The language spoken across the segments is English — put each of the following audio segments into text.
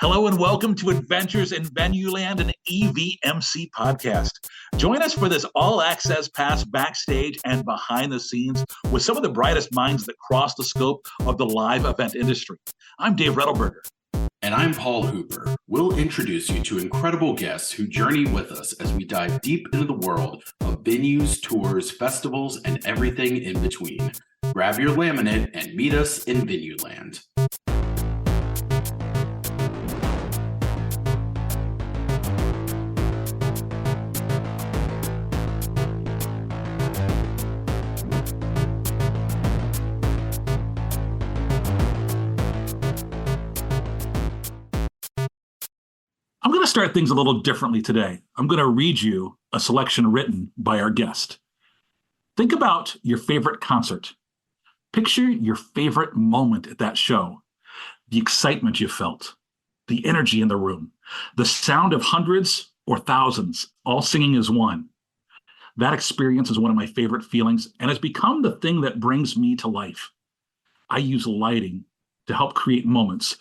Hello and welcome to Adventures in Venueland, an EVMC podcast. Join us for this all-access pass backstage and behind the scenes with some of the brightest minds that cross the scope of the live event industry. I'm Dave Rettelberger. And I'm Paul Hooper. We'll introduce you to incredible guests who journey with us as we dive deep into the world of venues, tours, festivals, and everything in between. Grab your laminate and meet us in Venueland. I'm going to start things a little differently today. I'm going to read you a selection written by our guest. Think about your favorite concert. Picture your favorite moment at that show, the excitement you felt, the energy in the room, the sound of hundreds or thousands all singing as one. That experience is one of my favorite feelings and has become the thing that brings me to life. I use lighting to help create moments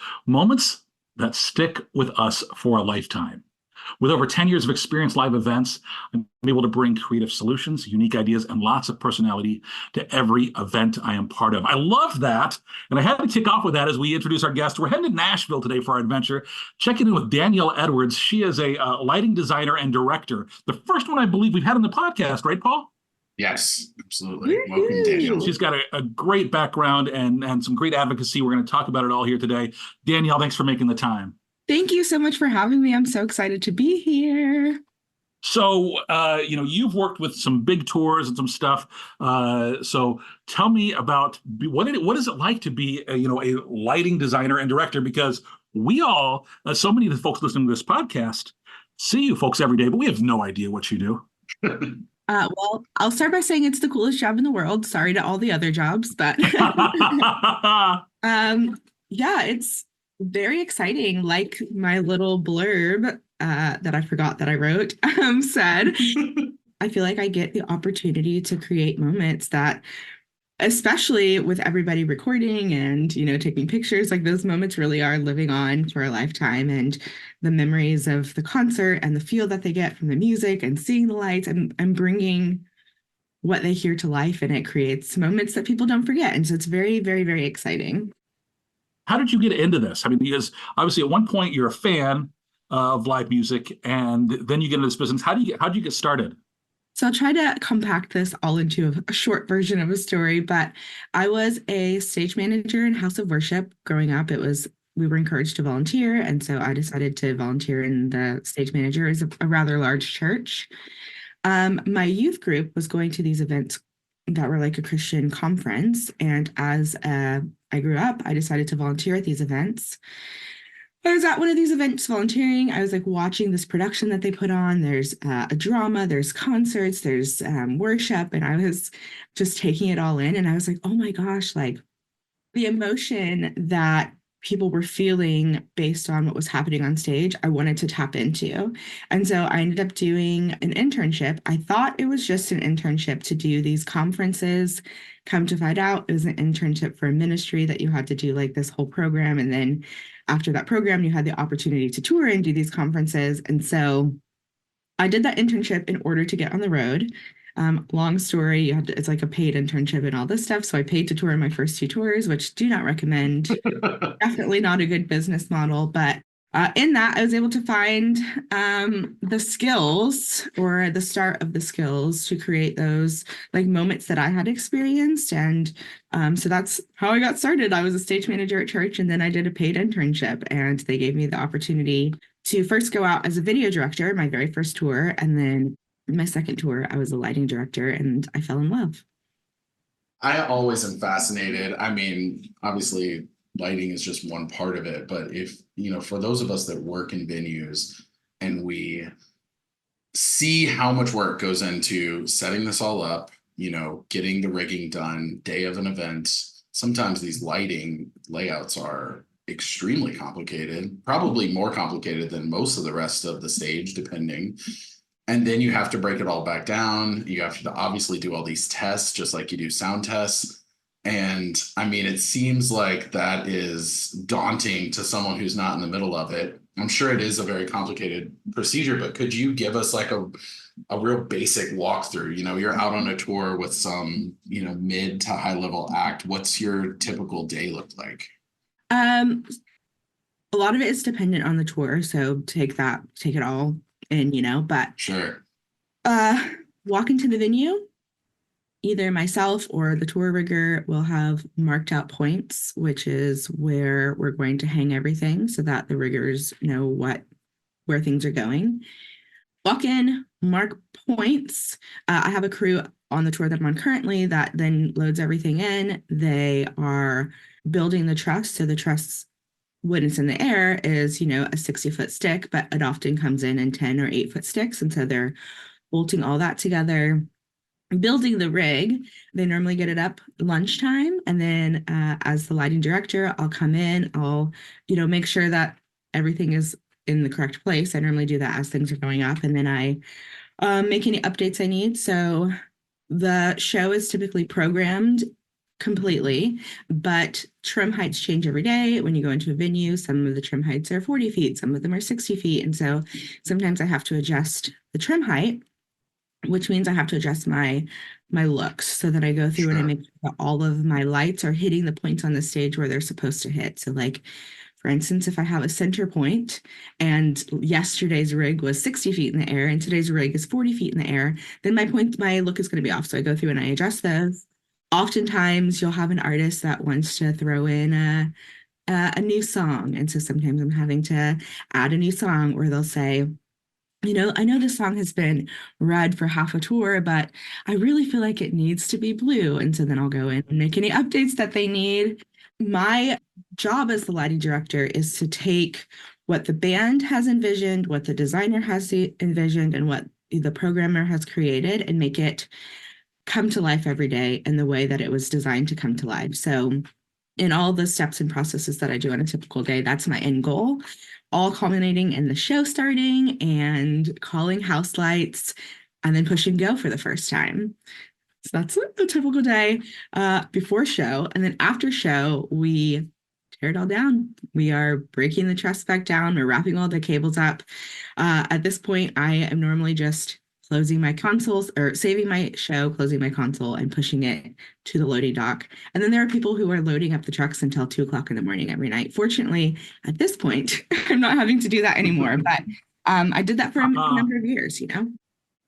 that stick with us for a lifetime. With over 10 years of experience live events, I'm able to bring creative solutions, unique ideas, and lots of personality to every event I am part of. I love that. And I had to kick off with that as we introduce our guest. We're heading to Nashville today for our adventure, checking in with Danielle Edwards. She is a lighting designer and director. The first one I believe we've had on the podcast, right, Paul? Yes, absolutely. Welcome, Danielle. She's got a great background and some great advocacy. We're going to talk about it all here today. Danielle, thanks for making the time. Thank you so much for having me. I'm so excited to be here. So, you've worked with some big tours and some stuff. So tell me about what is it like to be, a lighting designer and director? Because we all, so many of the folks listening to this podcast, see you folks every day, but we have no idea what you do. Well, I'll start by saying it's the coolest job in the world. Sorry to all the other jobs, but it's very exciting. Like my little blurb that I forgot that I wrote said, I feel like I get the opportunity to create moments that, especially with everybody recording and, taking pictures, like those moments really are living on for a lifetime. And the memories of the concert and the feel that they get from the music and seeing the lights and bringing what they hear to life. And it creates moments that people don't forget. And so it's very, very, very exciting. How did you get into this? I mean, because obviously at one point you're a fan of live music and then you get into this business. How did you get started? So I'll try to compact this all into a short version of a story, but I was a stage manager in House of Worship growing up. We were encouraged to volunteer, and so I decided to volunteer in the stage manager. It was a rather large church. My youth group was going to these events that were like a Christian conference, and as I grew up, I decided to volunteer at these events. I was at one of these events volunteering. I was like watching this production that they put on. There's a drama, there's concerts, there's worship. And I was just taking it all in. And I was like, oh my gosh, like the emotion that people were feeling based on what was happening on stage, I wanted to tap into. And so I ended up doing an internship. I thought it was just an internship to do these conferences. Come to find out, it was an internship for a ministry that you had to do like this whole program. And then after that program, you had the opportunity to tour and do these conferences. And so I did that internship in order to get on the road. Long story, it's like a paid internship and all this stuff. So I paid to tour my first 2 tours, which do not recommend. Definitely not a good business model. But in that, I was able to find the skills or the start of the skills to create those like moments that I had experienced. And so that's how I got started. I was a stage manager at church, and then I did a paid internship, and they gave me the opportunity to first go out as a video director, my very first tour. And then my second tour, I was a lighting director, and I fell in love. I always am fascinated. I mean, obviously, lighting is just one part of it. But if, for those of us that work in venues and we see how much work goes into setting this all up, getting the rigging done, day of an event, sometimes these lighting layouts are extremely complicated, probably more complicated than most of the rest of the stage, depending. And then you have to break it all back down. You have to obviously do all these tests, just like you do sound tests. And I mean, it seems like that is daunting to someone who's not in the middle of it. I'm sure it is a very complicated procedure, but could you give us like a real basic walkthrough? You know, you're out on a tour with some, you know, mid to high level act. What's your typical day look like? Um, a lot of it is dependent on the tour, so take it all in, but Sure. uh walking to the venue, either myself or the tour rigger will have marked out points, which is where we're going to hang everything so that the riggers know where things are going. Walk in, mark points. I have a crew on the tour that I'm on currently that then loads everything in. They are building the truss. So the truss, when it's in the air, is, a 60-foot stick, but it often comes in 10 or 8-foot sticks. And so they're bolting all that together, building the rig. They normally get it up lunchtime. And then as the lighting director, I'll come in, I'll, make sure that everything is in the correct place. I normally do that as things are going up. And then I make any updates I need. So the show is typically programmed completely, but trim heights change every day. When you go into a venue, some of the trim heights are 40 feet, some of them are 60 feet. And so sometimes I have to adjust the trim height, which means I have to adjust my looks so that I go through and I Sure. make sure that all of my lights are hitting the points on the stage where they're supposed to hit. So like, for instance, if I have a center point and yesterday's rig was 60 feet in the air and today's rig is 40 feet in the air, then my look is going to be off. So I go through and I adjust those. Oftentimes you'll have an artist that wants to throw in a new song. And so sometimes I'm having to add a new song, or they'll say, I know this song has been read for half a tour, but I really feel like it needs to be blue. And so then I'll go in and make any updates that they need. My job as the lighting director is to take what the band has envisioned, what the designer has envisioned, and what the programmer has created, and make it come to life every day in the way that it was designed to come to life. So in all the steps and processes that I do on a typical day, that's my end goal, all culminating in the show starting and calling house lights and then push and go for the first time. So that's a typical day before show. And then after show, we tear it all down. We are breaking the truss back down. We're wrapping all the cables up. At this point, I am normally just closing my consoles or saving my show, closing my console and pushing it to the loading dock. And then there are people who are loading up the trucks until 2 o'clock in the morning every night. Fortunately, at this point, I'm not having to do that anymore, but I did that for a Uh, number of years.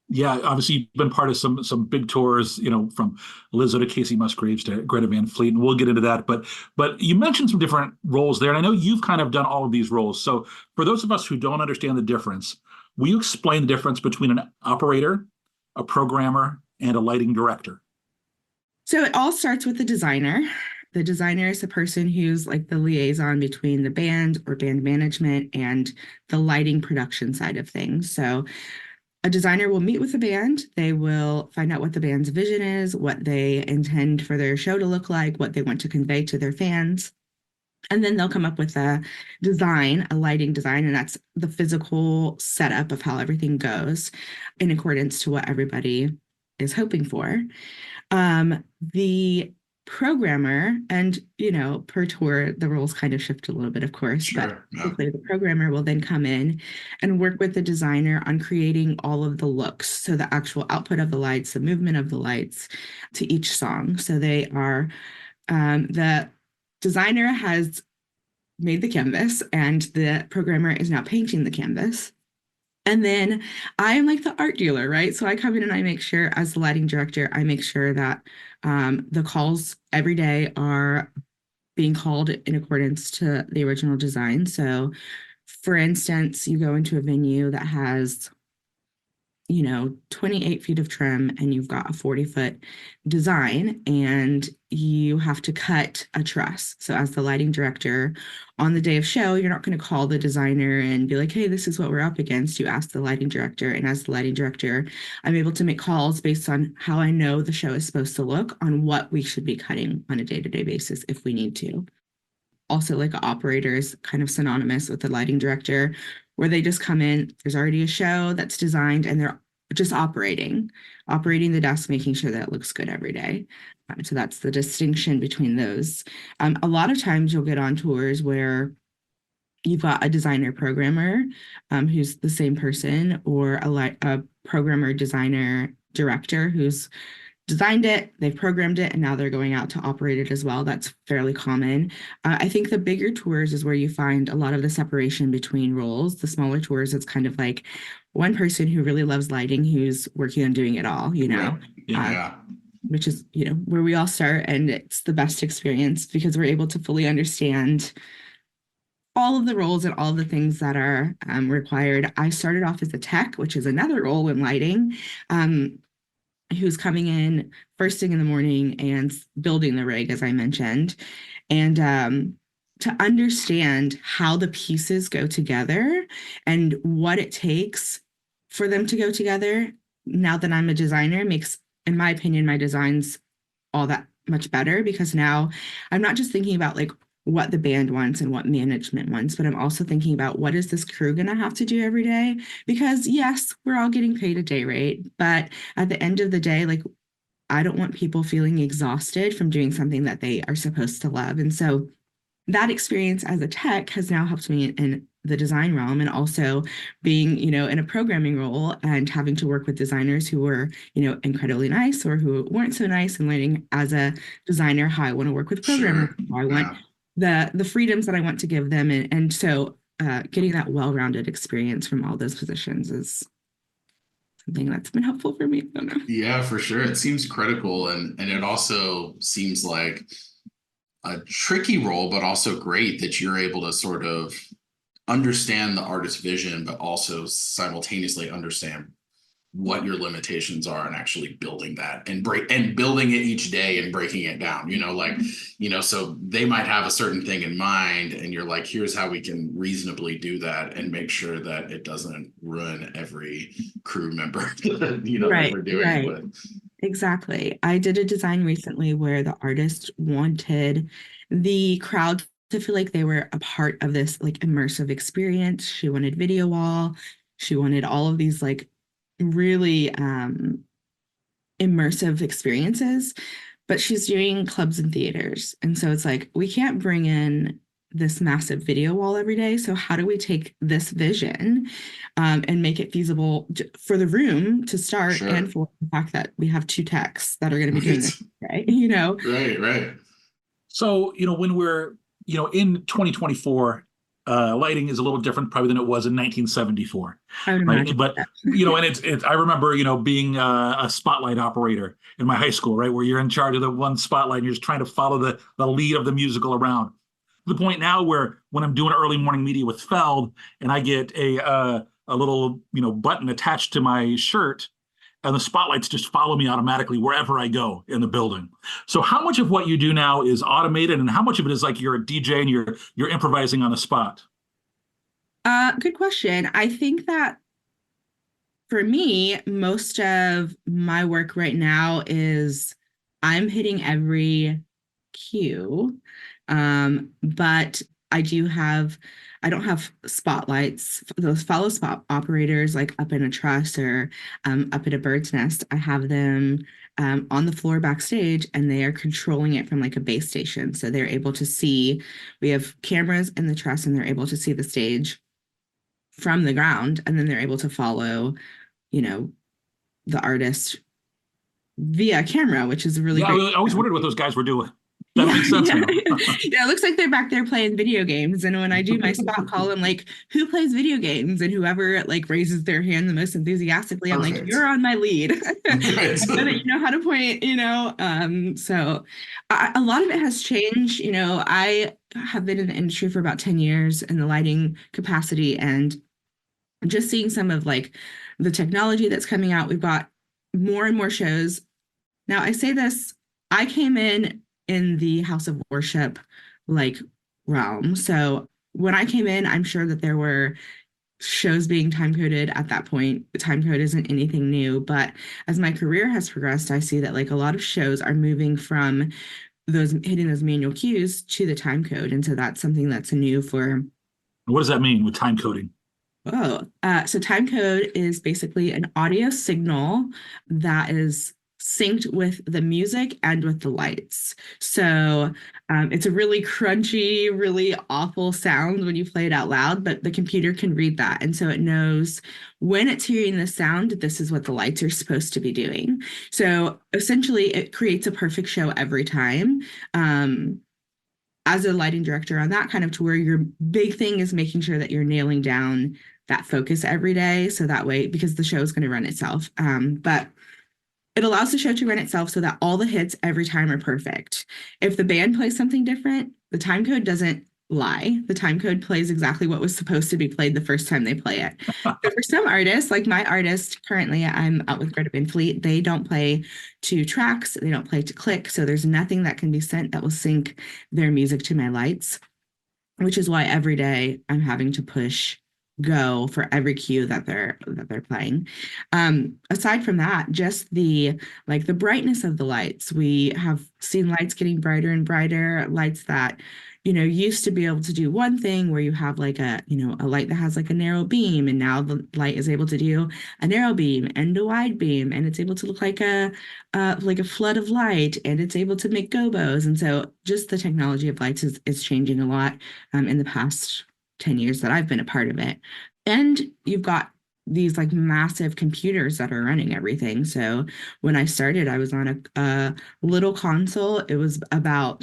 yeah, obviously you've been part of some big tours, from Lizzo to Casey Musgraves to Greta Van Fleet, and we'll get into that. But you mentioned some different roles there, and I know you've kind of done all of these roles. So for those of us who don't understand the difference, will you explain the difference between an operator, a programmer, and a lighting director? So it all starts with the designer. The designer is the person who's like the liaison between the band or band management and the lighting production side of things. So a designer will meet with the band. They will find out what the band's vision is, what they intend for their show to look like, what they want to convey to their fans. And then they'll come up with a design, a lighting design, and that's the physical setup of how everything goes in accordance to what everybody is hoping for. The programmer, and per tour, the roles kind of shift a little bit, of course, but Sure. Yeah. typically the programmer will then come in and work with the designer on creating all of the looks. So the actual output of the lights, the movement of the lights to each song. So they are, the designer has made the canvas and the programmer is now painting the canvas. And then I am like the art dealer, right? So I come in and I make sure, as the lighting director, I make sure that the calls every day are being called in accordance to the original design. So, for instance, you go into a venue that has 28 feet of trim and you've got a 40-foot design and you have to cut a truss. So as the lighting director on the day of show, you're not going to call the designer and be like, hey, this is what we're up against. You ask the lighting director. And as the lighting director, I'm able to make calls based on how I know the show is supposed to look on what we should be cutting on a day-to-day basis if we need to. Also, like an operator is kind of synonymous with the lighting director, where they just come in, there's already a show that's designed and just operating the desk, making sure that it looks good every day. So that's the distinction between those. A lot of times you'll get on tours where you've got a designer programmer who's the same person, or a programmer designer director who's designed it, they've programmed it, and now they're going out to operate it as well. That's fairly common. I think the bigger tours is where you find a lot of the separation between roles. The smaller tours, it's kind of like one person who really loves lighting who's working on doing it all, Right. Yeah. which is, where we all start. And it's the best experience because we're able to fully understand all of the roles and all of the things that are required. I started off as a tech, which is another role in lighting. Who's coming in first thing in the morning and building the rig, as I mentioned, and to understand how the pieces go together and what it takes for them to go together. Now that I'm a designer, makes, in my opinion, my designs all that much better, because now I'm not just thinking about like what the band wants and what management wants, but I'm also thinking about what is this crew going to have to do every day? Because yes, we're all getting paid a day rate, but at the end of the day, like, I don't want people feeling exhausted from doing something that they are supposed to love. And so that experience as a tech has now helped me in the design realm, and also being, in a programming role and having to work with designers who were, incredibly nice or who weren't so nice, and learning as a designer how I want to work with programmers, Sure. how I want the freedoms that I want to give them. And so getting that well-rounded experience from all those positions is something that's been helpful for me. I don't know. Yeah, for sure. It seems critical, and it also seems like a tricky role, but also great that you're able to sort of understand the artist's vision, but also simultaneously understand what your limitations are, and actually building that and building it each day and breaking it down, so they might have a certain thing in mind, and you're like, here's how we can reasonably do that and make sure that it doesn't ruin every crew member that we're doing it with. Exactly. I did a design recently where the artist wanted the crowd to feel like they were a part of this like immersive experience. She wanted video wall. She wanted all of these like really immersive experiences, but she's doing clubs and theaters. And so it's like, we can't bring in this massive video wall every day. So how do we take this vision and make it feasible for the room to start, Sure. and for the fact that we have 2 techs that are going to be doing this, right? Right. So, when we're, in 2024, lighting is a little different probably than it was in 1974. I would Right. imagine. But, and I remember, being a spotlight operator in my high school, right, where you're in charge of the one spotlight and you're just trying to follow the lead of the musical around. To the point now where when I'm doing early morning media with Feld and I get a little, button attached to my shirt, and the spotlights just follow me automatically wherever I go in the building. So how much of what you do now is automated, and how much of it is like you're a DJ and you're improvising on the spot? Good question. I think that for me, most of my work right now is I'm hitting every cue. But I don't have spotlights, those follow spot operators like up in a truss or up at a bird's nest. I have them on the floor backstage, and they are controlling it from like a base station. So they're able to see, we have cameras in the truss, and they're able to see the stage from the ground, and then they're able to follow, the artist via camera, which is really great. I always wondered what those guys were doing. That makes sense now. Yeah, it looks like they're back there playing video games. And when I do my spot call, I'm like, who plays video games? And whoever like raises their hand the most enthusiastically, I'm like, you're on my lead. So that you know how to point, So a lot of it has changed. I have been in the industry for about 10 years in the lighting capacity, and just seeing some of like the technology that's coming out. We've got more and more shows. Now, I say this, I came in the house of worship like realm. So when I came in, I'm sure that there were shows being time coded at that point. The time code isn't anything new, but as my career has progressed, I see that like a lot of shows are moving from those hitting those manual cues to the time code. And so that's something that's new for. What does that mean with time coding? So time code is basically an audio signal that is synced with the music and with the lights. So it's a really crunchy, really awful sound when you play it out loud, but the computer can read that. And so it knows when it's hearing the sound, this is what the lights are supposed to be doing. So essentially, it creates a perfect show every time. As a lighting director on that kind of tour, your big thing is making sure that you're nailing down that focus every day. So that way, because the show is going to run itself. But it allows the show to run itself so that all the hits every time are perfect. If the band plays something different, the time code doesn't lie. The time code plays exactly what was supposed to be played the first time they play it. So for some artists, like my artist currently, I'm out with Greta Van Fleet, they don't play to tracks, they don't play to click. So there's nothing that can be sent that will sync their music to my lights, which is why every day I'm having to push go for every cue that they're playing. Aside from that, just the brightness of the lights. We have seen lights getting brighter and brighter, lights that used to be able to do one thing where you have like a light that has like a narrow beam, and now the light is able to do a narrow beam and a wide beam, and it's able to look like a flood of light, and it's able to make gobos. And so just the technology of lights is changing a lot in the past 10 years that I've been a part of it. And you've got these like massive computers that are running everything. So when I started, I was on a little console. It was about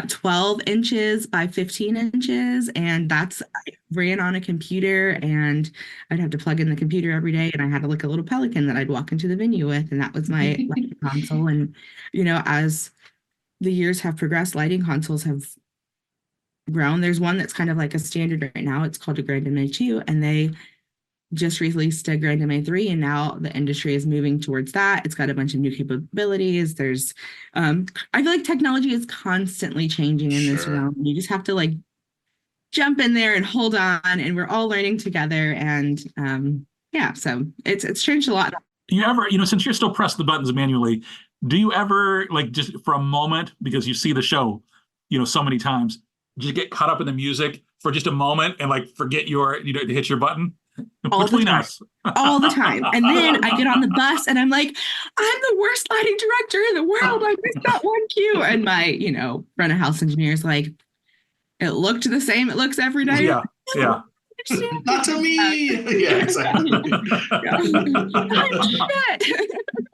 12 inches by 15 inches. And I ran on a computer, and I'd have to plug in the computer every day. And I had like a little Pelican that I'd walk into the venue with. And that was my lighting console. And, as the years have progressed, lighting consoles have grown. There's one that's kind of like a standard right now. It's called a Grand MA 2, and they just released a Grand MA 3, and now the industry is moving towards that. It's got a bunch of new capabilities. I feel like technology is constantly changing in this Sure. realm. You just have to like jump in there and hold on, and we're all learning together. And yeah, so it's changed a lot. You ever, since you're still pressing the buttons manually, do you ever like just for a moment, because you see the show, so many times, just get caught up in the music for just a moment and like forget to hit your button All the between time. us? All the time. And then I get on the bus and I'm like, I'm the worst lighting director in the world. I missed that one cue. And my, front of house engineer is like, it looked the same. It looks every day. Yeah, yeah. Not to me. Yeah, exactly.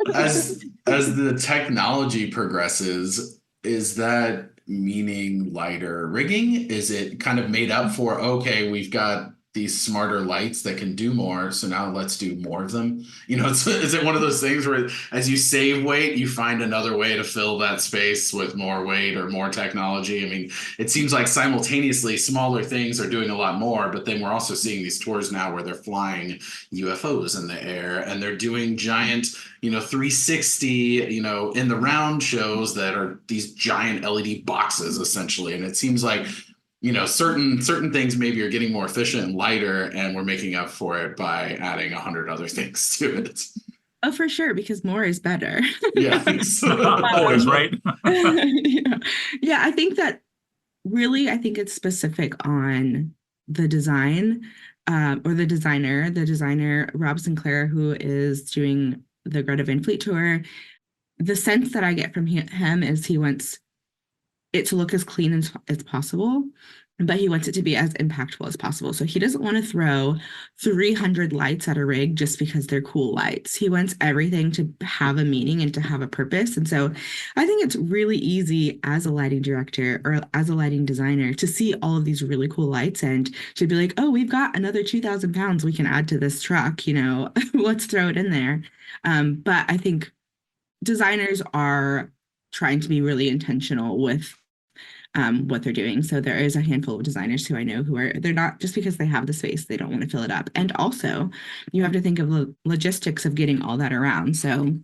Shit. As the technology progresses, is that meaning lighter rigging? Is it kind of made up for, okay, we've got these smarter lights that can do more, so now let's do more of them? Is it one of those things where as you save weight, you find another way to fill that space with more weight or more technology? I mean, it seems like simultaneously smaller things are doing a lot more, but then we're also seeing these tours now where they're flying UFOs in the air, and they're doing giant 360 in the round shows that are these giant LED boxes essentially. And it seems like certain things maybe are getting more efficient and lighter, and we're making up for it by adding 100 other things to it. Oh, for sure, because more is better. Yeah. Always, right? yeah. Yeah, I think it's specific on the design or the designer, Rob Sinclair, who is doing the Greta Van Fleet tour. The sense that I get from him is he wants it to look as clean as possible, but he wants it to be as impactful as possible. So he doesn't want to throw 300 lights at a rig just because they're cool lights. He wants everything to have a meaning and to have a purpose. And so I think it's really easy as a lighting director or as a lighting designer to see all of these really cool lights and to be like, oh, we've got another 2,000 pounds we can add to this truck, let's throw it in there. But I think designers are trying to be really intentional with what they're doing. So there is a handful of designers who I know they're not, just because they have the space, they don't want to fill it up. And also you have to think of the logistics of getting all that around. So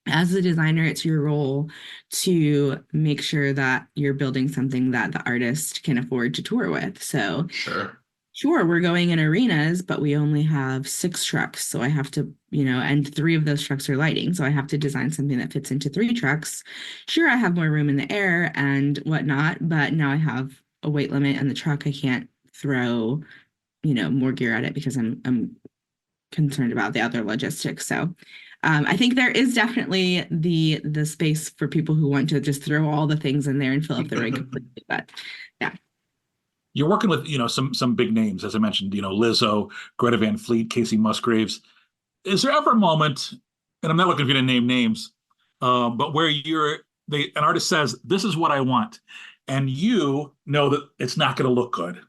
as a designer, it's your role to make sure that you're building something that the artist can afford to tour with. So sure, we're going in arenas, but we only have 6 trucks. So I have to, and 3 of those trucks are lighting. So I have to design something that fits into 3 trucks. Sure, I have more room in the air and whatnot, but now I have a weight limit on the truck. I can't throw more gear at it because I'm concerned about the other logistics. So I think there is definitely the space for people who want to just throw all the things in there and fill up the rig completely. But yeah. You're working with, some big names, as I mentioned, Lizzo, Greta Van Fleet, Casey Musgraves. Is there ever a moment, and I'm not looking for you to name names, but where an artist says, "This is what I want," and you know that it's not going to look good,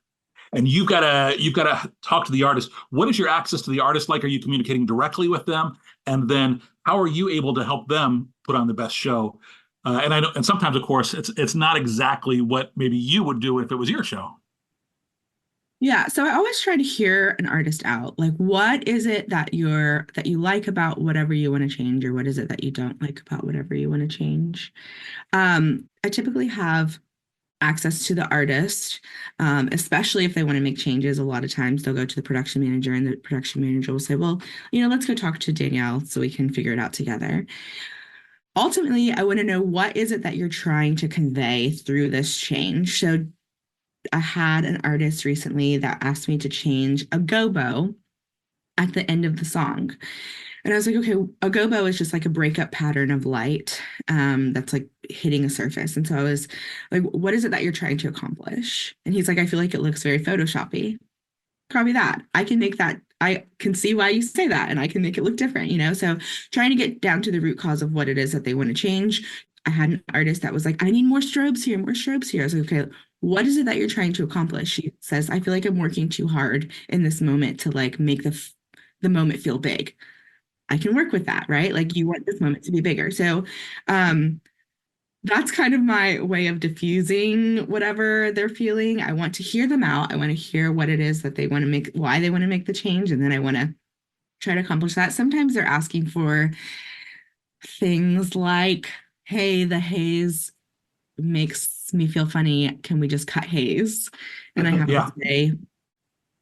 and you've got to talk to the artist. What is your access to the artist like? Are you communicating directly with them, and then how are you able to help them put on the best show? And I know, and sometimes, of course, it's not exactly what maybe you would do if it was your show. Yeah, so I always try to hear an artist out. Like, what is it that you like about whatever you want to change, or what is it that you don't like about whatever you want to change? I typically have access to the artist, especially if they want to make changes. A lot of times they'll go to the production manager, and the production manager will say, "Well, let's go talk to Danielle so we can figure it out together." Ultimately, I want to know, what is it that you're trying to convey through this change. So I had an artist recently that asked me to change a gobo at the end of the song. And I was like, okay, a gobo is just like a breakup pattern of light that's like hitting a surface. And so I was like, what is it that you're trying to accomplish? And he's like, I feel like it looks very Photoshoppy. Copy that. I can make that. I can see why you say that, and I can make it look different. So trying to get down to the root cause of what it is that they want to change. I had an artist that was like, I need more strobes here, more strobes here. I was like, okay, what is it that you're trying to accomplish? She says, I feel like I'm working too hard in this moment to like make the moment feel big. I can work with that, right? Like, you want this moment to be bigger. So that's kind of my way of diffusing whatever they're feeling. I want to hear them out. I want to hear what it is that they want to make, why they want to make the change. And then I want to try to accomplish that. Sometimes they're asking for things like, hey, the haze makes me feel funny. Can we just cut haze? And I have Yeah. to say,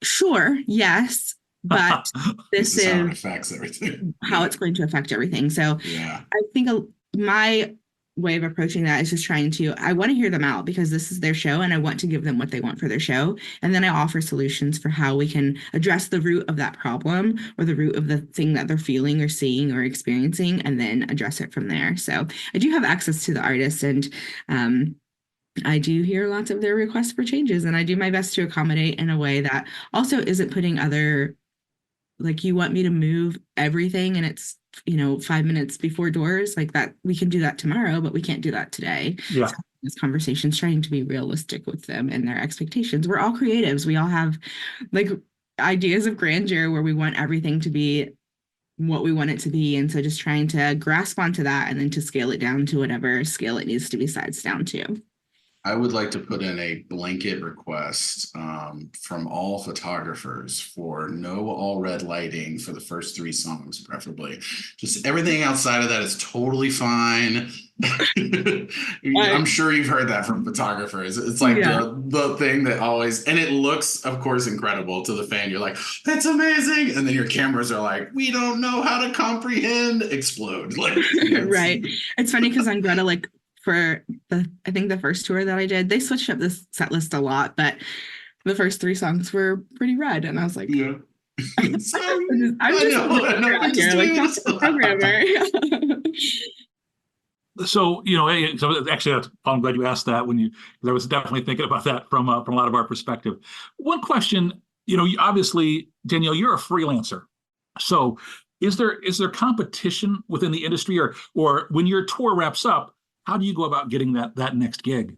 sure, yes, but this is how it is affects everything. how it's going to affect everything. So Yeah. I think my way of approaching that is just I want to hear them out because this is their show and I want to give them what they want for their show. And then I offer solutions for how we can address the root of that problem or the root of the thing that they're feeling or seeing or experiencing, and then address it from there. So I do have access to the artists, and I do hear lots of their requests for changes, and I do my best to accommodate in a way that also isn't putting like, you want me to move everything and it's 5 minutes before doors, like that. We can do that tomorrow, but we can't do that today. Yeah. So this conversation's trying to be realistic with them and their expectations. We're all creatives. We all have like ideas of grandeur where we want everything to be what we want it to be. And so just trying to grasp onto that and then to scale it down to whatever scale it needs to be sized down to. I would like to put in a blanket request from all photographers for no all red lighting for the first 3 songs, preferably. Just everything outside of that is totally fine. I'm sure you've heard that from photographers. It's like the thing that always, and it looks, of course, incredible to the fan. You're like, that's amazing. And then your cameras are like, we don't know how to comprehend, explode. Like, right. It's funny because on Greta, like, for I think the first tour that I did, they switched up this set list a lot, but the first 3 songs were pretty red, and I was like, yeah. I'm just a programmer. So, actually, I'm glad you asked that because I was definitely thinking about that from a lot of our perspective. One question, obviously, Danielle, you're a freelancer. So is there competition within the industry, or when your tour wraps up, how do you go about getting that next gig?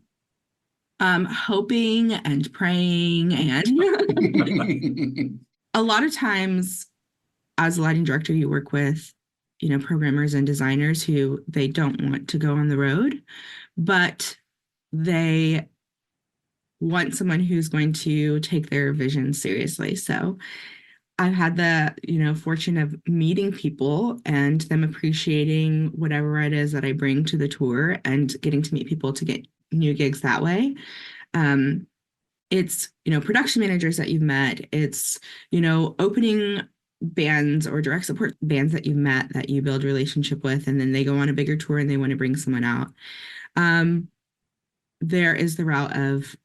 Hoping and praying, and a lot of times as a lighting director, you work with, programmers and designers who they don't want to go on the road, but they want someone who's going to take their vision seriously. So I've had the, fortune of meeting people and them appreciating whatever it is that I bring to the tour and getting to meet people to get new gigs that way. It's, production managers that you've met. It's, opening bands or direct support bands that you've met that you build relationship with, and then they go on a bigger tour and they want to bring someone out. There is the route of,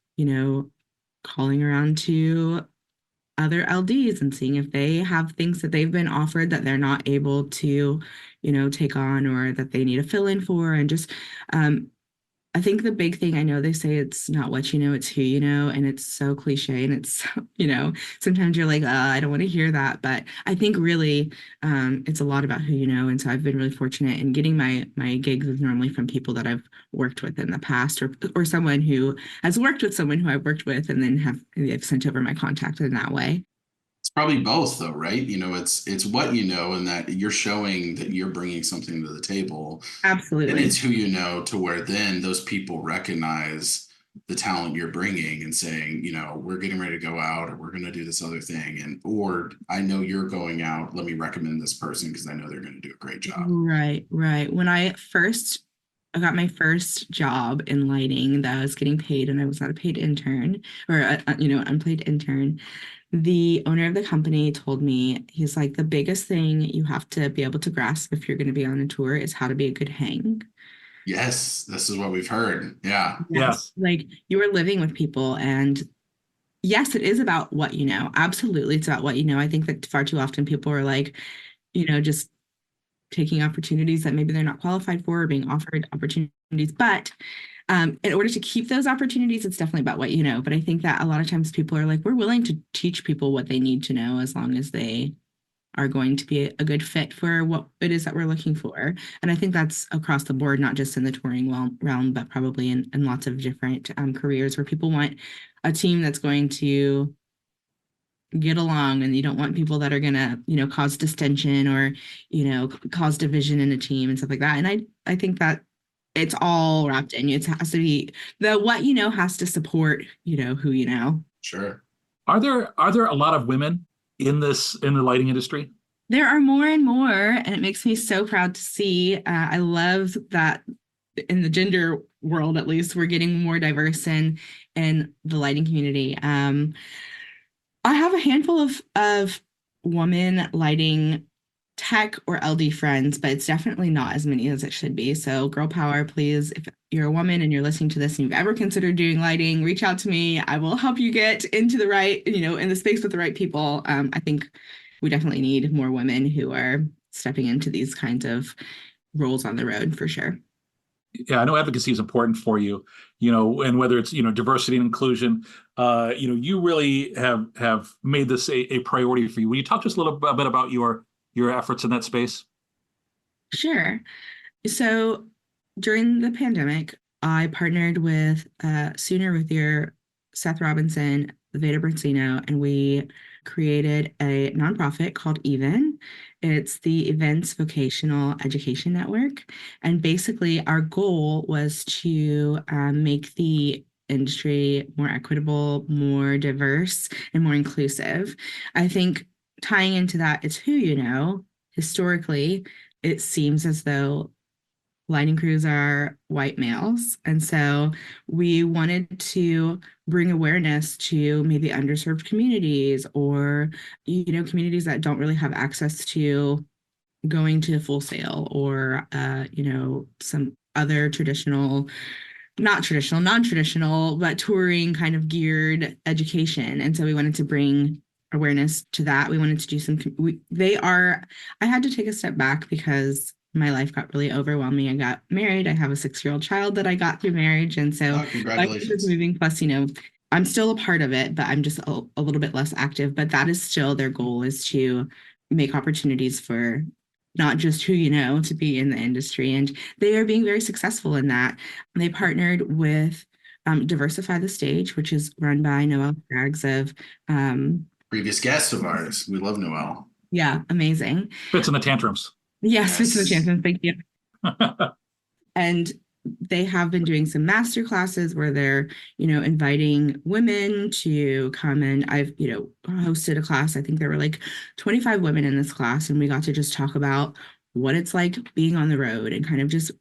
calling around to other LDs and seeing if they have things that they've been offered that they're not able to, take on, or that they need to fill in for. And just, I think the big thing, I know they say it's not what you know, it's who you know, and it's so cliche, and it's, sometimes you're like, I don't want to hear that, but I think really it's a lot about who you know. And so I've been really fortunate in getting my gigs is normally from people that I've worked with in the past, or someone who has worked with someone who I've worked with, and then they've sent over my contact in that way. It's probably both though, right? It's what you know, and that you're showing that you're bringing something to the table, and Absolutely. it's who you know, to where then those people recognize the talent you're bringing and saying, we're getting ready to go out, or we're going to do this other thing, and or I know you're going out, let me recommend this person because I know they're going to do a great job. Right, right. When I got my first job in lighting, that I was getting paid, and I was not a paid intern, or unpaid intern. The owner of the company told me, he's like, the biggest thing you have to be able to grasp if you're going to be on a tour is how to be a good hang. Yes, this is what we've heard. Yeah. Yes. Like, you are living with people, and yes, it is about what you know. Absolutely, it's about what you know. I think that far too often people are like, just taking opportunities that maybe they're not qualified for, or being offered opportunities. But in order to keep those opportunities, it's definitely about what you know. But I think that a lot of times people are like, we're willing to teach people what they need to know, as long as they are going to be a good fit for what it is that we're looking for. And I think that's across the board, not just in the touring realm, but probably in lots of different careers, where people want a team that's going to get along, and you don't want people that are going to cause distension, or cause division in a team and stuff like that. And I think that it's all wrapped in. It has to be, the what you know has to support who you know. Sure. Are there a lot of women in the lighting industry? There are more and more, and it makes me so proud to see. I love that in the gender world, at least, we're getting more diverse in the lighting community. I have a handful of woman lighting tech or LD friends, but it's definitely not as many as it should be. So, girl power, please. If you're a woman and you're listening to this and you've ever considered doing lighting, reach out to me. I will help you get into the right, in the space with the right people. I think we definitely need more women who are stepping into these kinds of roles on the road, for sure. Yeah, I know advocacy is important for you, and whether it's, diversity and inclusion, you really have made this a priority for you. Will you talk to us a little bit about your efforts in that space? Sure. So during the pandemic, I partnered with Sooner with your Seth Robinson, Veda Bertino, and we created a nonprofit called Even. It's the Events Vocational Education Network. And basically, our goal was to make the industry more equitable, more diverse, and more inclusive. I think tying into that, it's who you know. Historically, it seems as though lighting crews are white males. And so we wanted to bring awareness to maybe underserved communities, or, communities that don't really have access to going to Full Sail, or, some other non-traditional, but touring kind of geared education. And so we wanted to bring awareness to that. We wanted to do I had to take a step back because my life got really overwhelming. I got married. I have a 6-year-old child that I got through marriage. And so Oh, life is congratulations. moving. Plus, I'm still a part of it, but I'm just a little bit less active. But that is still their goal, is to make opportunities for not just who you know to be in the industry. And they are being very successful in that. They partnered with Diversify the Stage, which is run by Noelle Scraggs of, Previous guest of ours. We love Noel. yeah, amazing. Fits in the tantrums. Yes, Fits in the Yes. Champions. Thank you. And they have been doing some master classes where they're, inviting women to come. And I've, hosted a class. I think there were like 25 women in this class, and we got to just talk about what it's like being on the road, and kind of just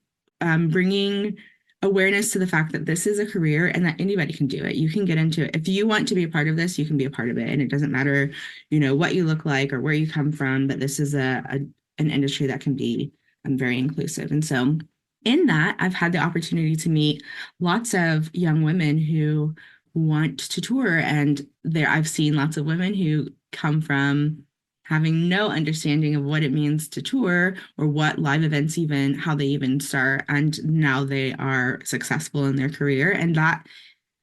bringing awareness to the fact that this is a career and that anybody can do it. You can get into it. If you want to be a part of this, you can be a part of it. And it doesn't matter, what you look like or where you come from, but this is an industry that can be very inclusive. And so, in that, I've had the opportunity to meet lots of young women who want to tour. And there I've seen lots of women who come from having no understanding of what it means to tour or what live events even, how they even start. And now they are successful in their career. And that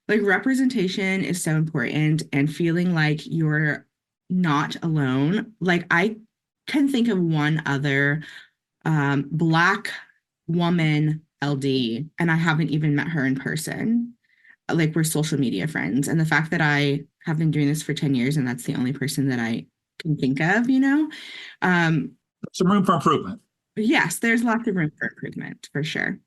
like representation is so important, and feeling like you're not alone. Like I can think of one other Black woman LD, and I haven't even met her in person. Like we're social media friends. And the fact that I have been doing this for 10 years and that's the only person that I can think of, Um, Some room for improvement. yes, there's lots of room for improvement for sure.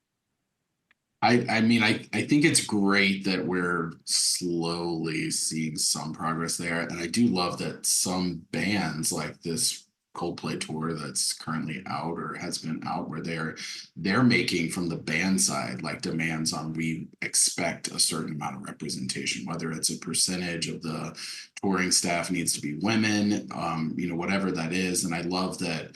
I mean, I think it's great that we're slowly seeing some progress there. And I do love that some bands like this Coldplay tour that's currently out or has been out where they're making from the band side like demands on we expect a certain amount of representation, whether it's a percentage of the touring staff needs to be women, whatever that is. And I love that,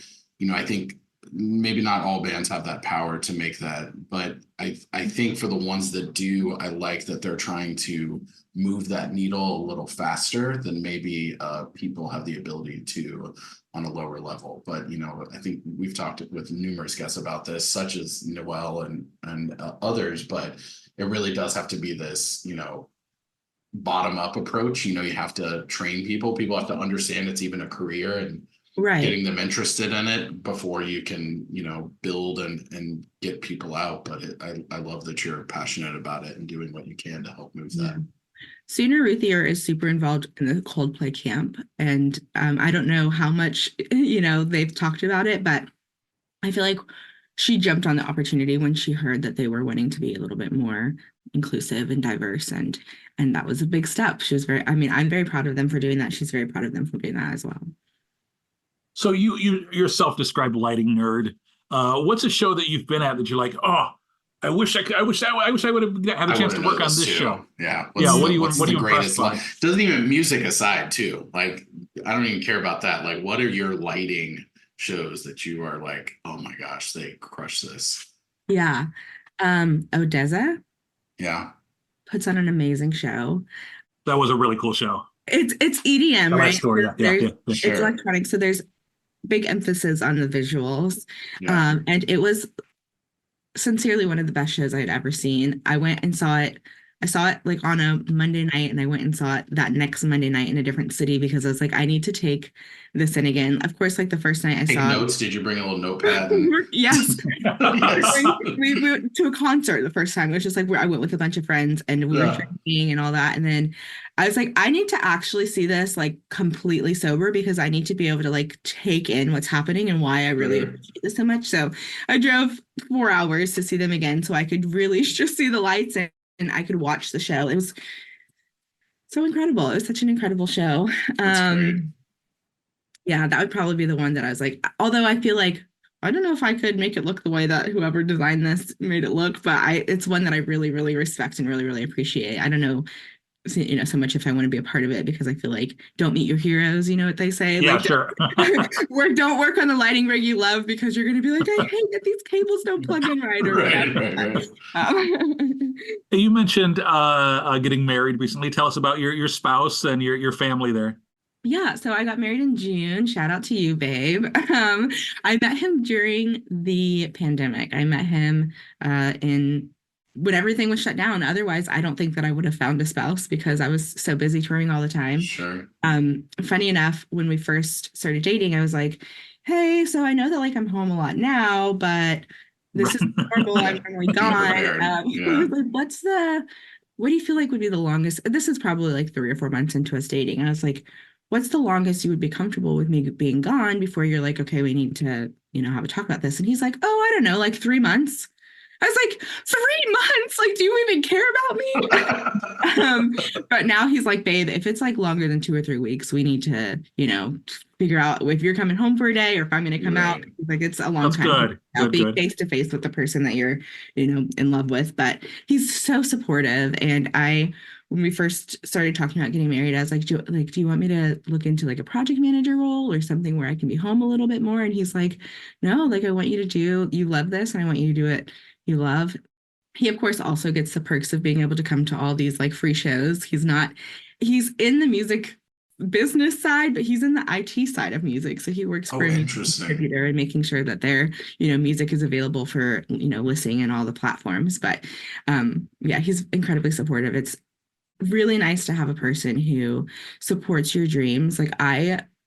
I think maybe not all bands have that power to make that, but I think for the ones that do, I like that they're trying to move that needle a little faster than maybe people have the ability to on a lower level. But I think we've talked with numerous guests about this, such as Noel and others, but it really does have to be this bottom up approach. You have to train people have to understand it's even a career, and Right. getting them interested in it before you can, build and get people out. But I love that you're passionate about it and doing what you can to help move that. Sooner Ruthier is super involved in the Coldplay camp. And I don't know how much, they've talked about it, but I feel like she jumped on the opportunity when she heard that they were wanting to be a little bit more inclusive and diverse. And that was a big step. She was I'm very proud of them for doing that. She's very proud of them for doing that as well. So you're a self-described lighting nerd. What's a show that you've been at that you're like, oh, I wish I would have had a chance to work on this show. Yeah. What are you greatest impressed by? Doesn't even music aside too. Like I don't even care about that. Like what are your lighting shows that you are like, oh my gosh, they crush this? Yeah. Odessa. Yeah. Puts on an amazing show. That was a really cool show. It's EDM, right? Story. Yeah. It's electronic, so there's big emphasis on the visuals. Yeah. And it was sincerely one of the best shows I had ever seen. I went and saw it. I saw it like on a Monday night, and I went and saw it that next Monday night in a different city because I was like, I need to take this in again. Of course, like the first night I saw notes. Did you bring a little notepad? Yes. Yes. We went to a concert the first time. It was just like where I went with a bunch of friends and we were drinking and all that. And then I was like, I need to actually see this like completely sober because I need to be able to like take in what's happening and why I really appreciate this so much. So I drove 4 hours to see them again so I could really just see the lights and I could watch the show. It was so incredible. It was such an incredible show. Yeah, that would probably be the one that I was like, although I feel like, I don't know if I could make it look the way that whoever designed this made it look, but it's one that I really, really respect and really, really appreciate. I don't know, so much if I want to be a part of it because I feel like don't meet your heroes, you know what they say? Yeah, like, sure. don't work on the lighting rig you love because you're going to be like, I hate that these cables don't plug in right or whatever. You mentioned getting married recently. Tell us about your spouse and your family there. Yeah, so I got married in June. Shout out to you, babe. I met him during the pandemic. I met him in when everything was shut down. Otherwise, I don't think that I would have found a spouse because I was so busy touring all the time. Sure. Funny enough, when we first started dating, I was like, hey, so I know that like I'm home a lot now, but this is normal. I'm normally gone. He was like, what do you feel like would be the longest? This is probably like 3 or 4 months into us dating. And I was like, what's the longest you would be comfortable with me being gone before you're like, okay, we need to, have a talk about this. And he's like, oh, I don't know, like 3 months. I was like, 3 months? Like, do you even care about me? But now he's like, babe, if it's like longer than 2 or 3 weeks, we need to, figure out if you're coming home for a day or if I'm going to come out. Like, it's a long time. Good. Be face to face with the person that you're, in love with. But he's so supportive. And when we first started talking about getting married, I was like, do you want me to look into like a project manager role or something where I can be home a little bit more? And he's like, no, like I want you to you love this and I want you to do it you love. He, of course, also gets the perks of being able to come to all these like free shows. He's in the music business side, but he's in the IT side of music. So he works for Oh, a music interesting. distributor and making sure that their, music is available for, listening in all the platforms. But yeah, he's incredibly supportive. It's really nice to have a person who supports your dreams.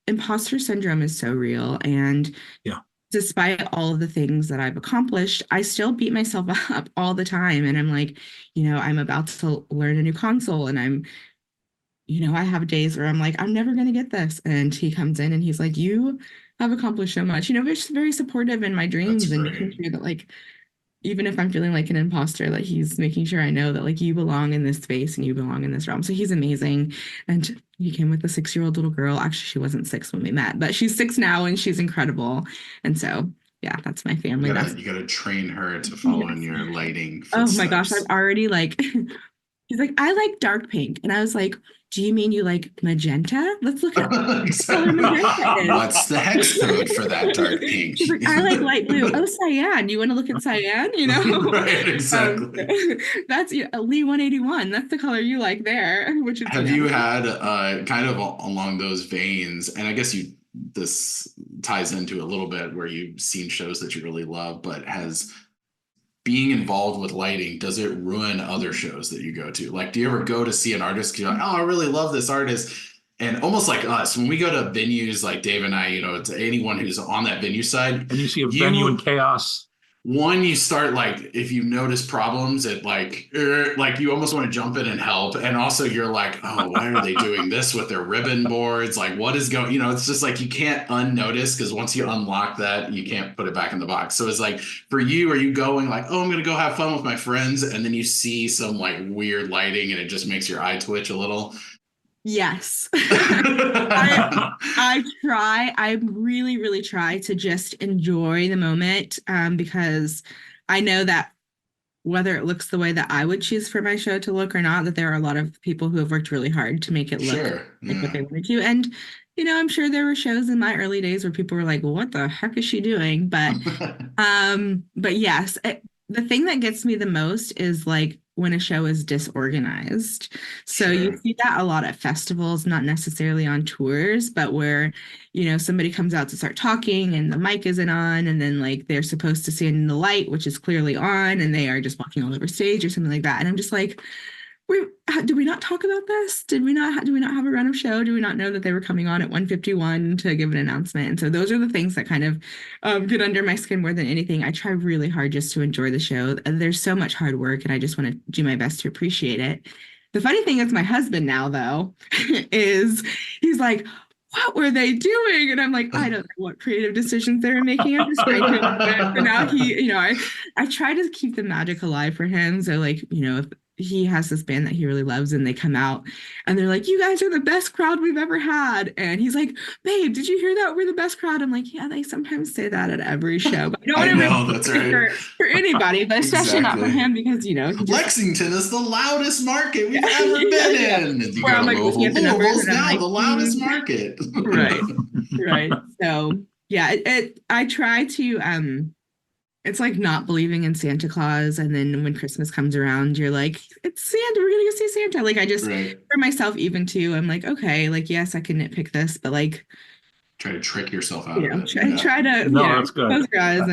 Imposter syndrome is so real. And Yeah. despite all of the things that I've accomplished, I still beat myself up all the time. And I'm like, I'm about to learn a new console and I have days where I'm like, I'm never going to get this. And he comes in and he's like, you have accomplished so much, just very supportive in my That's dreams and making great. sure that like, even if I'm feeling like an imposter, like he's making sure I know that like you belong in this space and you belong in this realm. So he's amazing. And he came with a 6-year-old little girl. Actually, she wasn't 6 when we met, but she's 6 now and she's incredible. And so, yeah, that's my family. That's You gotta train her to follow in yes. your lighting Oh my gosh, I've footsteps. already like he's like, I like dark pink. And I was like, do you mean you like magenta? Let's look at what color magenta is. What's the hex code for that dark pink? She's like, I like light blue. Oh, cyan. You want to look at cyan? Right, Um, exactly. that's Lee 181. That's the color you like there, which is, Have you had kind of along those veins, and I guess you this ties into a little bit where you've seen shows that you really love, but has being involved with lighting, does it ruin other shows that you go to? Like, do you ever go to see an artist because you're like, oh, I really love this artist? And almost like us, when we go to venues like Dave and I, to anyone who's on that venue side, And you see a venue in you chaos. one, you start like if you notice problems at like you almost want to jump in and help, and also you're like, oh, why are they doing this with their ribbon boards? Like, what is going, it's just like you can't unnotice, because once you unlock that, you can't put it back in the box. So it's like, for you, are you going like, oh, I'm gonna go have fun with my friends, and then you see some like weird lighting and it just makes your eye twitch a little? yes. I I really, really try to just enjoy the moment, because I know that whether it looks the way that I would choose for my show to look or not, that there are a lot of people who have worked really hard to make it look Sure, like what yeah. they wanted to. And, I'm sure there were shows in my early days where people were like, what the heck is she doing? But yes, the thing that gets me the most is like when a show is disorganized. So you Sure. see that a lot at festivals, not necessarily on tours, but where, somebody comes out to start talking and the mic isn't on, and then like they're supposed to stand in the light, which is clearly on, and they are just walking all over stage or something like that. And I'm just like, we did we not talk about this? Do we not have a run of show? Do we not know that they were coming on at 1:51 to give an announcement? And so those are the things that kind of get under my skin more than anything. I try really hard just to enjoy the show. There's so much hard work, and I just want to do my best to appreciate it. The funny thing is, my husband now, though, is he's like, what were they doing? And I'm like, I don't know what creative decisions they were making. I'm just trying to enjoy it. So now I try to keep the magic alive for him. So like, if he has this band that he really loves and they come out and they're like, you guys are the best crowd we've ever had. And he's like, babe, did you hear that? We're the best crowd. I'm like, yeah, they sometimes say that at every show. But I don't I want to ruin know, that's it right. for anybody, but especially not for Exactly. him because, he just, Lexington is the loudest market we've yeah, ever been yeah. in. And you Where go I'm to like looking Louisville. at the numbers Louisville's and I'm now like, the loudest market. right, right. So yeah, I try to it's like not believing in Santa Claus, and then when Christmas comes around, you're like, it's Santa, we're gonna go see Santa. Like I just Right. for myself even too, I'm like, okay, like yes, I can nitpick this, but like, Try to trick yourself out of it. try, Yeah. try to, No, that's good. close your eyes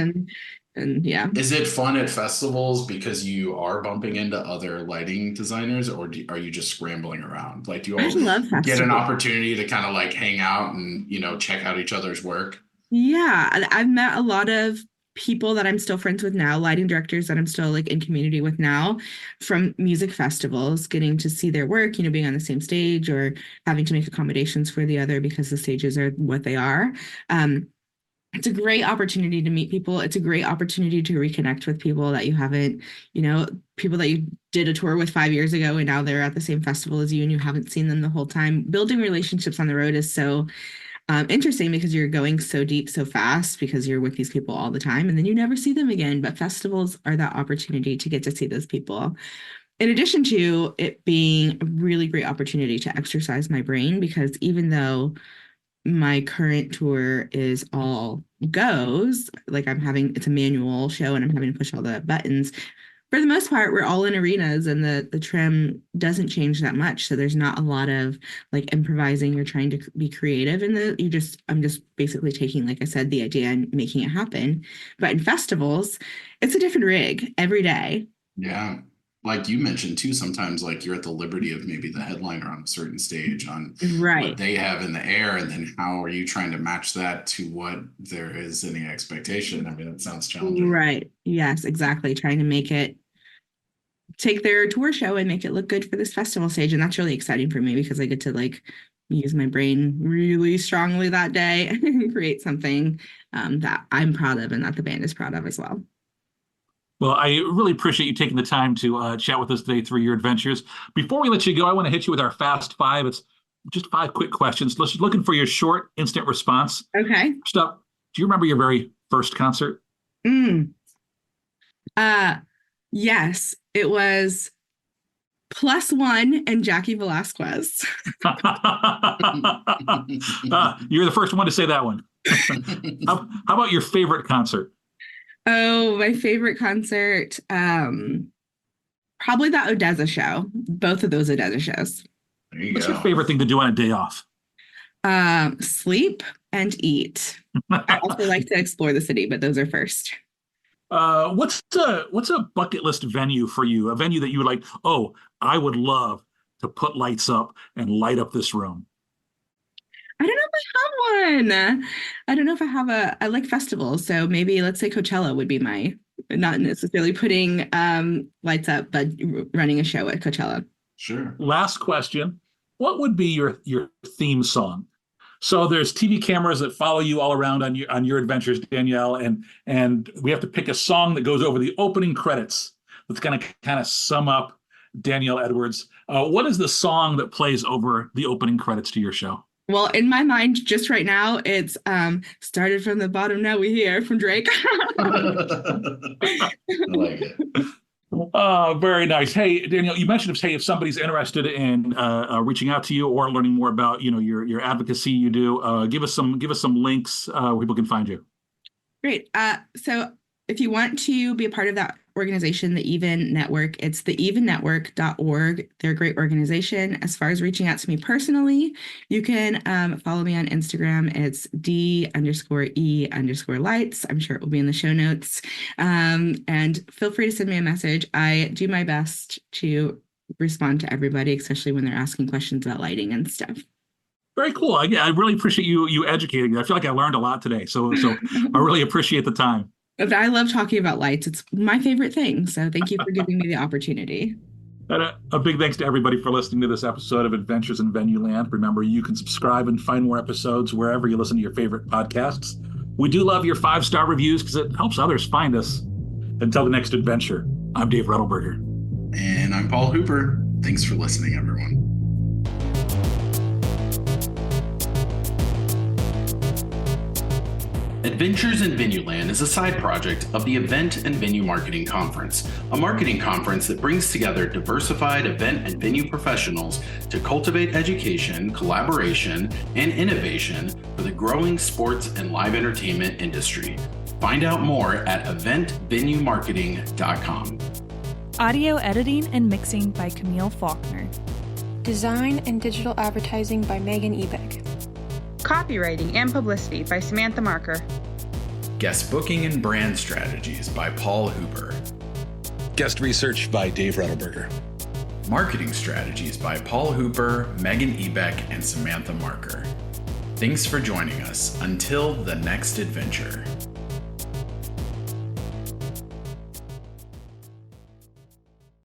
and yeah. Is it fun at festivals because you are bumping into other lighting designers, or are you just scrambling around? Like, do you I all love get an festivals. opportunity to kind of like hang out and, check out each other's work? Yeah, I've met a lot of people that I'm still friends with now, lighting directors that I'm still like in community with now from music festivals, getting to see their work, being on the same stage or having to make accommodations for the other because the stages are what they are. Um, it's a great opportunity to meet people. It's a great opportunity to reconnect with people that you haven't, people that you did a tour with 5 years ago and now they're at the same festival as you and you haven't seen them the whole time. Building relationships on the road is so interesting because you're going so deep so fast because you're with these people all the time and then you never see them again. But festivals are that opportunity to get to see those people. In addition to it being a really great opportunity to exercise my brain, because even though my current tour is all goes, like it's a manual show and I'm having to push all the buttons. For the most part, we're all in arenas and the trim doesn't change that much. So there's not a lot of like improvising or trying to be creative in I'm just basically taking, like I said, the idea and making it happen. But in festivals, it's a different rig every day. Yeah. Like you mentioned too, sometimes like you're at the liberty of maybe the headliner on a certain stage on Right. what they have in the air, and then how are you trying to match that to what there is any expectation? I mean, it sounds challenging. Right. Yes, exactly. Trying to take their tour show and make it look good for this festival stage. And that's really exciting for me because I get to like use my brain really strongly that day and create something that I'm proud of and that the band is proud of as well. Well, I really appreciate you taking the time to chat with us today through your adventures. Before we let you go, I want to hit you with our Fast Five. It's just 5 quick questions. Looking for your short, instant response. Okay. First up, do you remember your very first concert? Yes, it was +1 and Jackie Velasquez. You're the first one to say that one. How about your favorite concert? Oh, my favorite concert. Probably that Odessa show. Both of those Odessa shows. There you What's go. your favorite thing to do on a day off? Sleep and eat. I also like to explore the city, but those are first. What's a bucket list venue for you? A venue that you would like, oh, I would love to put lights up and light up this room. I don't know if I have one. I don't know if I have I like festivals. So maybe let's say Coachella would be not necessarily putting lights up, but running a show at Coachella. Sure. Last question. What would be your theme song? So there's TV cameras that follow you all around on your adventures, Danielle, and we have to pick a song that goes over the opening credits that's going to kind of sum up Danielle Edwards. What is the song that plays over the opening credits to your show? Well, in my mind, just right now, it's Started from the Bottom, Now We Here from Drake. I like it. Very nice. Hey, Danielle, you mentioned if somebody's interested in reaching out to you or learning more about your advocacy you do, give us some links where people can find you. Great. So if you want to be a part of that organization, the Even Network, it's theevennetwork.org. They're a great organization. As far as reaching out to me personally, you can follow me on Instagram. It's D_E_lights. I'm sure it will be in the show notes. And feel free to send me a message. I do my best to respond to everybody, especially when they're asking questions about lighting and stuff. Very cool. I really appreciate you educating me. I feel like I learned a lot today. So I really appreciate the time. But I love talking about lights. It's my favorite thing. So thank you for giving me the opportunity. And a big thanks to everybody for listening to this episode of Adventures in Venueland. Remember, you can subscribe and find more episodes wherever you listen to your favorite podcasts. We do love your 5-star reviews because it helps others find us. Until the next adventure, I'm Dave Rettelberger. And I'm Paul Hooper. Thanks for listening, everyone. Adventures in Venueland is a side project of the Event and Venue Marketing Conference, a marketing conference that brings together diversified event and venue professionals to cultivate education, collaboration, and innovation for the growing sports and live entertainment industry. Find out more at eventvenuemarketing.com. Audio editing and mixing by Camille Faulkner. Design and digital advertising by Megan Ebeck. Copywriting and publicity by Samantha Marker. Guest booking and brand strategies by Paul Hooper. Guest research by Dave Rettelberger. Marketing strategies by Paul Hooper, Megan Ebeck, and Samantha Marker. Thanks for joining us. Until the next adventure.